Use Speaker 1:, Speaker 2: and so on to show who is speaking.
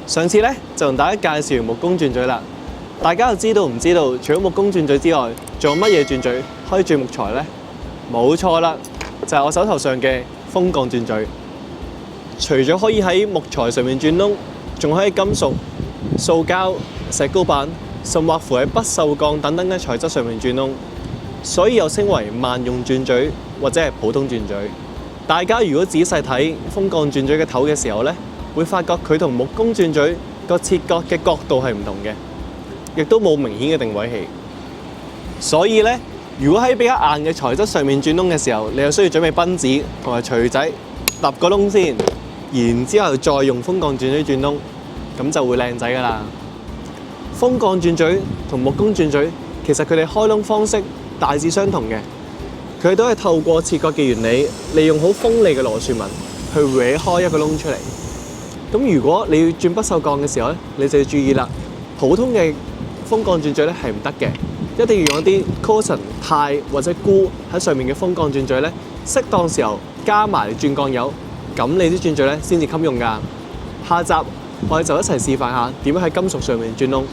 Speaker 1: 上次咧就同大家介紹完木工轉嘴啦，大家又知道唔知道？除咗木工轉嘴之外，仲有乜嘢轉嘴可以轉木材呢？冇錯啦，就係我手頭上嘅風鋼轉嘴。除咗可以喺木材上面轉窿，仲可以金屬、塑膠、石膏板，甚或乎喺不鏽鋼等等嘅材質上面轉窿，所以又稱為萬用轉嘴或者係普通轉嘴。大家如果仔細睇風鋼轉嘴嘅頭嘅時候呢，會發覺佢同木工轉嘴個切割嘅角度係唔同嘅，亦都冇明顯嘅定位器。所以呢，如果喺比較硬嘅材質上面轉窿嘅時候，你又需要準備賓子同埋錘仔揼個窿先，然之後再用風鋼轉嘴轉窿，咁就會靚仔㗎啦。風鋼轉嘴同木工轉嘴其實佢哋開窿方式大致相同嘅，佢都係透過切割嘅原理，利用好鋒利嘅螺旋紋去搲開一個窿出嚟。咁如果你要轉不鏽鋼嘅時候咧，你就要注意啦。普通嘅風鋼轉嘴咧係唔得嘅，一定要用一啲 caution 鈦或者鈷喺上面嘅風鋼轉嘴咧，適當時候加埋轉鋼油，咁你啲轉嘴咧先至襟用㗎。下集我哋就一齊示範下點樣喺金屬上面轉窿。